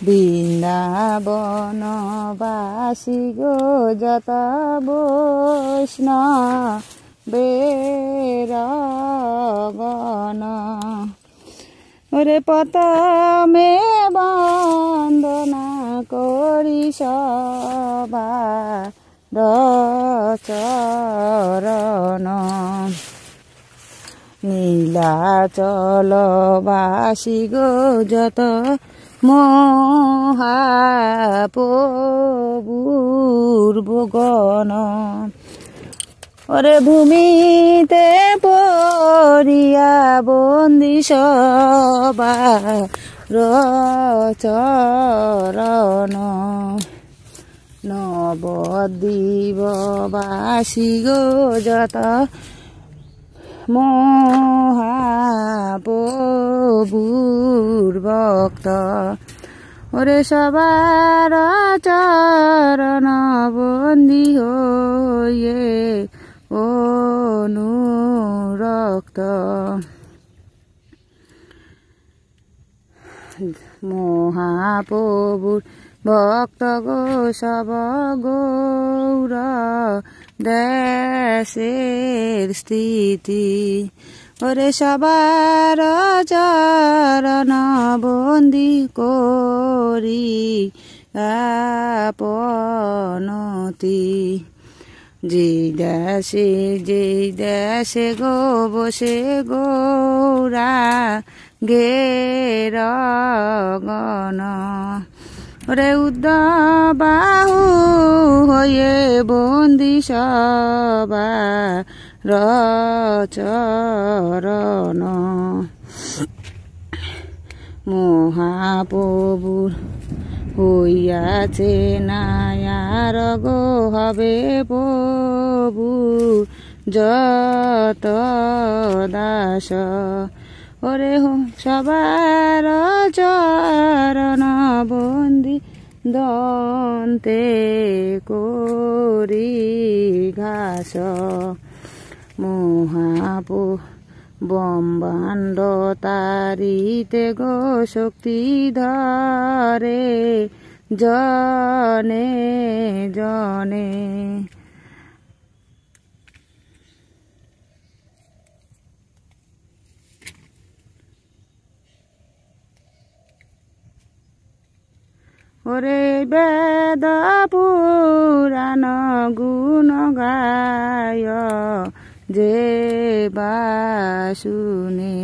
বৃন্দাবনবাসী গো যত বৈষ্ণবেরগণ ওরে প্রথমে বন্দনা করি সবার চরণ নীলাচলবাসী গো যত মহাপ্রভুর ভগণ ওরে ভূমিতে পড়িয়া বন্দি সবার চরণ নবদ্বীপবাসী গো যত মহাপ্রভুর ভক্ত ওরে সবার চরণ বন্দি হয়ে অনুরক্ত মহাপ্রভুর ভক্ত গো সব গৌর দেশের স্থিতি ওরে সবার চরণ বন্দি করি আপনতি যে দেশে গো বসে গৌরা গেরগণ ওরে উদ্যবাহু হয়ে বন্দি সবার চরণ মহাপ্রভুর হইয়াছে নায়ার গো হবে প্রভু যত দাস ওরে সবার চরণ বন্দি দন্তে করি ঘাস ব্রহ্মাণ্ড তারিতে গো শক্তি ধরে জনে জনে ওরে বেদ পুরাণ গুণ গায় যে বাসুনে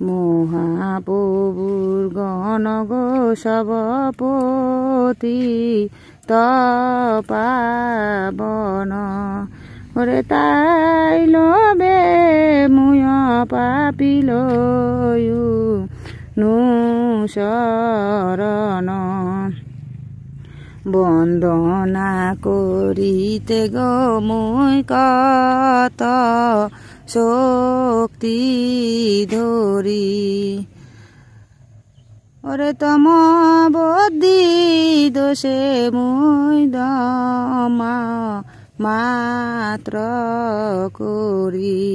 মহাপ্রভুর গণ গো সবপতি তপাবন ওরে তাই লবে মুয় পাপিল শরণ বন্দনা করিতে গো মুই কত শক্তি ধরি ওরে তম বদ্দি দোষে মুই দমা মাত্র করি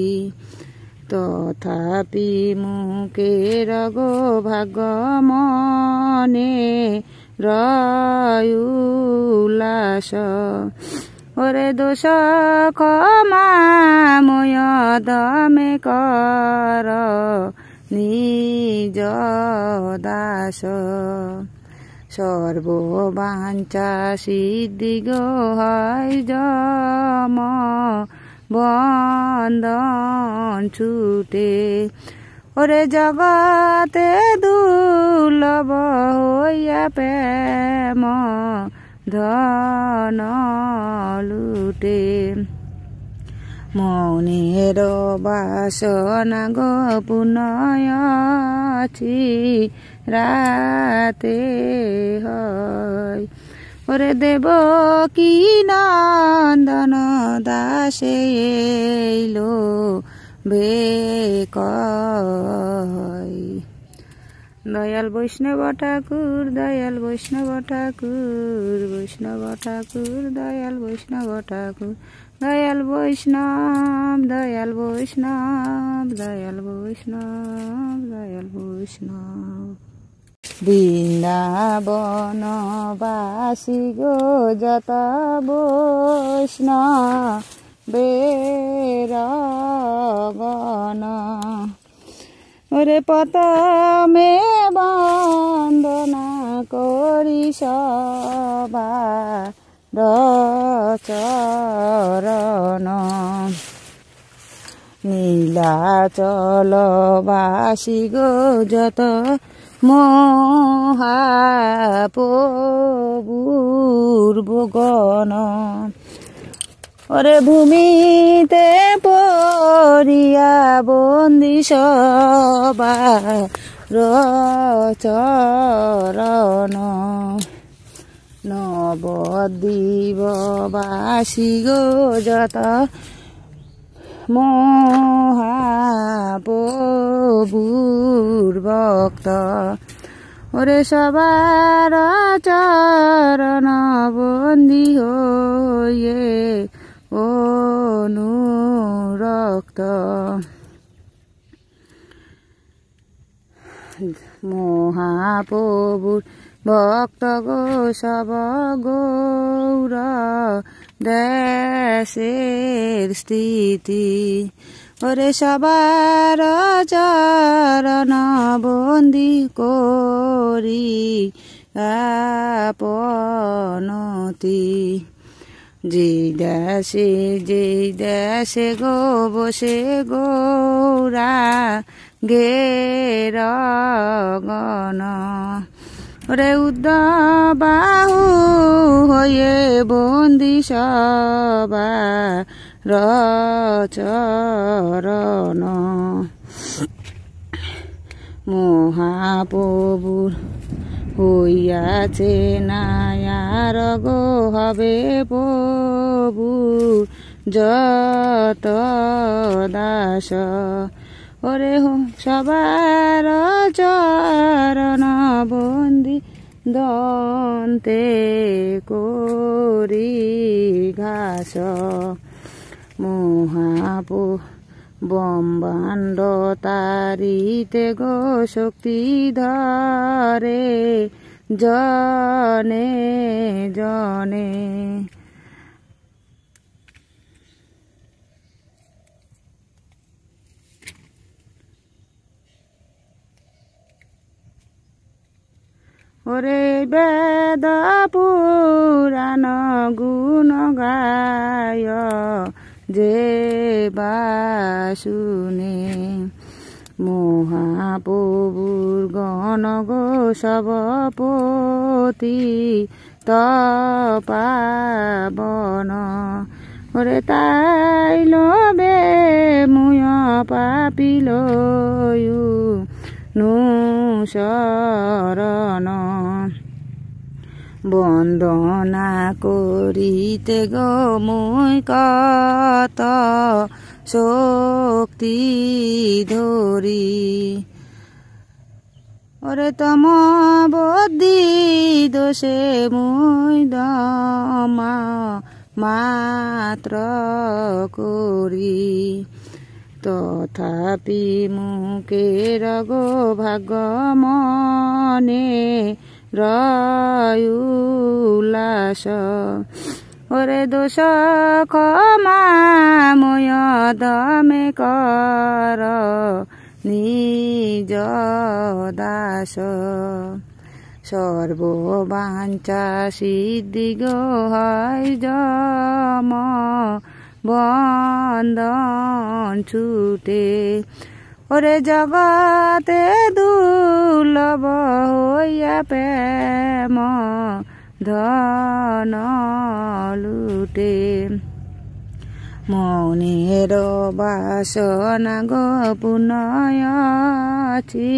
তথাপি মুখের গো ভাগ্য মনে রয়ুলাস ওরে দোষ ক্ষমাময় দমে কর নিজ দাস সর্ববাঞ্ছা সিদ্ধি গো হয় যম বন্দন ছুটে ওরে জগতে দুর্লভ হইয়া প্রেম ধন লুটে মনের বাসনা গো পুনয়ছি রাতে হয় ওরে দেব কি নন্দন দাসে এলো বেকয় দয়াল বৈষ্ণব ঠাকুর দয়াল বৈষ্ণব ঠাকুর বৈষ্ণব ঠাকুর দয়াল বৈষ্ণব ঠাকুর দয়াল বৈষ্ণব দয়াল বৈষ্ণব দয়াল বৈষ্ণব দয়াল বৈষ্ণব। বৃন্দাবনবাসী গো যত বৈষ্ণবেরগণ ওরে প্রথমে বন্দনা করি সবার চরণ নীলাচলবাসী গো যত মহাপ্রভুর গণ ওরে ভূমিতে পড়িয়া বন্দি সবার চরণ নবদ্বীপবাসী গো যত মহাপ্রভুর ভক্ত ওরে সবার চরণ বন্দী হয়ে অনুরক্ত মহাপ্রভুর ভক্ত গো সব গৌর দেশের স্থিতি ওরে সবার চরণ বন্দি করি আপনতি যেই দেশে গো বসে গৌরা গেরগণ ওরে উদ্যবাহু হয়ে বন্দি সবার চরণ মহাপ্রভুর হইয়াছে নায়ার গো হবে প্রভু যত দাস ওরে সবার চরণ বন্দি দন্তে করি ঘাস ব্রহ্মাণ্ড তারিতে গো শক্তি ধরে জনে জনে ওরে বেদ পুরাণ গুণ গায় যে বাসুনে মহাপ্রভুর গণ গো সবপতি তপাবন ওরে তাই লবে মুয় পাপিল শরণ বন্দনা করিতে গো মুই কত শক্তি ধরি ওরে তম বদ্দি দোষে মুই দমা মাত্র করি তথাপি মুখের গো ভাগ্য মনে রয়ুলাস ওরে দোষ ক্ষমা ময় দমে কর নিজ দাস সর্ববাঞ্ছা সিদ্ধি গো হয় যম বন্দন ছুটে ওরে জগতে দুর্লভ হইয়া প্রেম ধন লুটে মনের বাসনা গো পুনয়ছি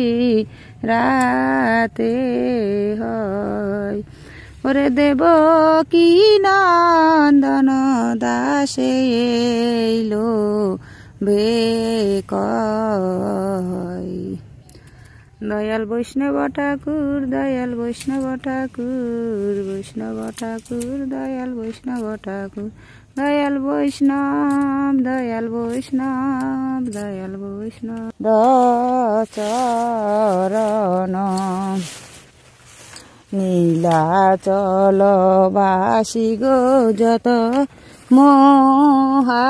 রাতে হয় ওরে দেব কি নন্দন দাসে এলো বেকয় দয়াল বৈষ্ণব ঠাকুর দয়াল বৈষ্ণব ঠাকুর বৈষ্ণব ঠাকুর দয়াল বৈষ্ণব ঠাকুর দয়াল বৈষ্ণব দয়াল বৈষ্ণব দয়াল বৈষ্ণব দচরণ নীলাচলবাসী গো যত মহাপ্রভুর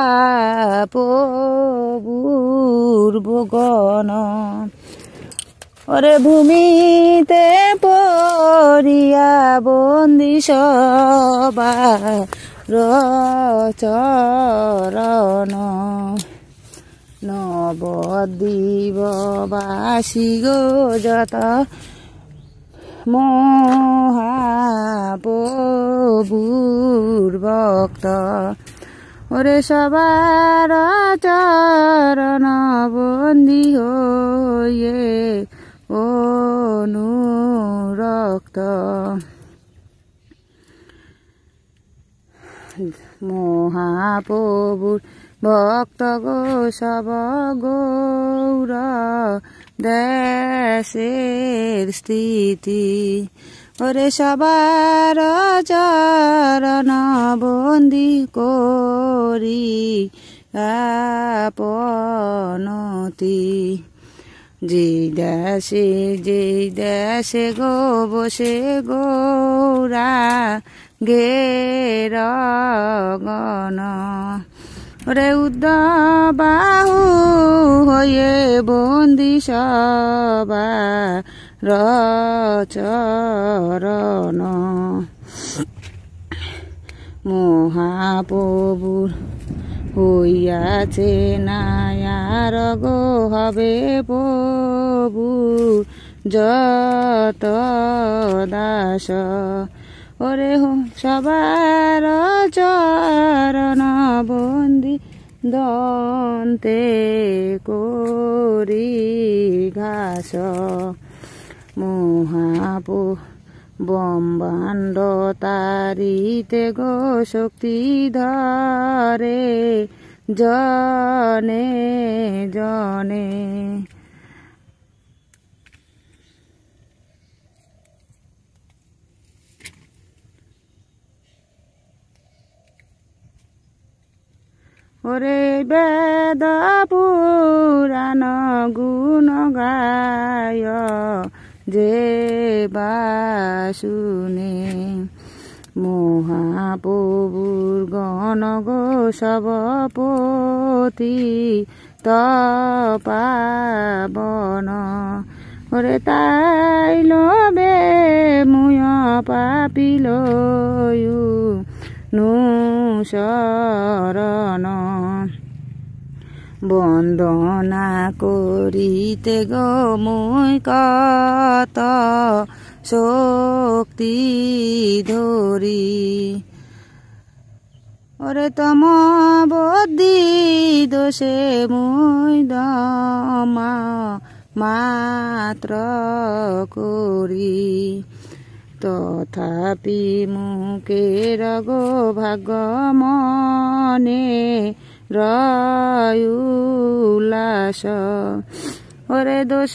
ভুবন ওরে ভূমিতে পড়িয়া বন্দি সবার চরণ নবদ্বীপবাসী গো যত মহাপ্রভুর ভক্ত ওরে সবার চরণ বন্দি হয়ে অনুরক্ত মহাপ্রভুর ভক্ত গো সব গৌর দেশের স্থিতি ওরে সবার চরণ বন্দি করি আপনতি যেই দেশে গো বসে গৌরা গেরগণ ওরে উদ্যবাহু হয়ে বন্দি সবার চরণ মহাপ্রভুর হইয়াছে নায়ার গো হবে প্রভু যত দাস ওরে সবার চরণ বন্দি দন্তে করি ঘাস ব্রহ্মাণ্ড তারিতে গো শক্তি ধরে জনে জনে ওরে বেদ পুরাণ গুণ গায় যে বাসুনে মহাপ্রভুর গণ গো সবপতি তপাবন ওরে তাই লবে মুয় পাপিল নু শরণ বন্দনা করিতে গো মুই কত শক্তি ধরি ওরে তম বদ্দি দোষে মুই দমা মাত্র করি তথাপি মুখের গো ভাগ্য মনে রয়ুলাস ওরে দোষ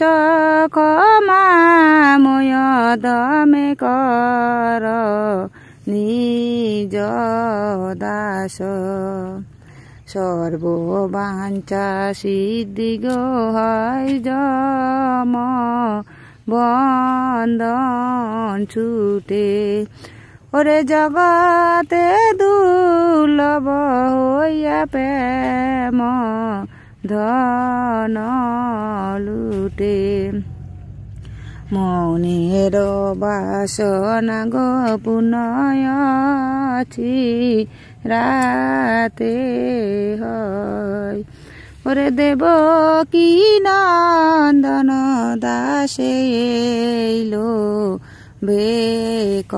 ক্ষমাময় দমে কর নিজ দাস সর্ববাঞ্ছা সিদ্ধি গো হয় যম বন্দন ছুটে ওরে জগতে দুর্লভ হইয়া প্রেম ধন লুটে মনের বাসনা গো পুনয়ছি রাতে হয় ওরে দেব কি নন্দন দাসে এলো বেকয়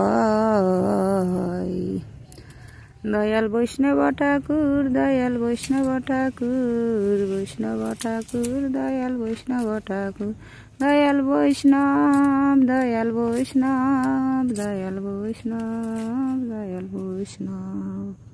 দয়াল বৈষ্ণব ঠাকুর দয়াল বৈষ্ণব ঠাকুর বৈষ্ণব ঠাকুর দয়াল বৈষ্ণব ঠাকুর দয়াল বৈষ্ণব দয়াল বৈষ্ণব দয়াল বৈষ্ণব দয়াল বৈষ্ণব।